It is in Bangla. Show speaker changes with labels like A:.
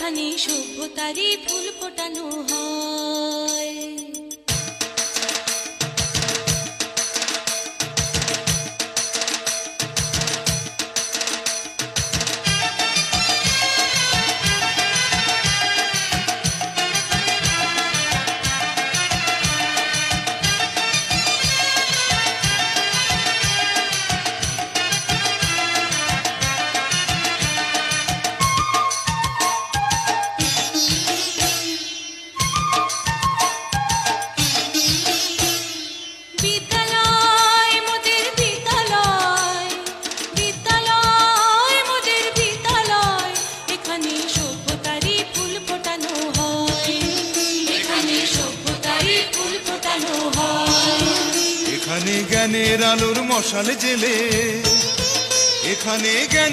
A: এখানে সভ্যতারই ফুল ফোটানো হয়।
B: এখানে জ্ঞানের আলোর মশাল জেলে, এখানে জ্ঞান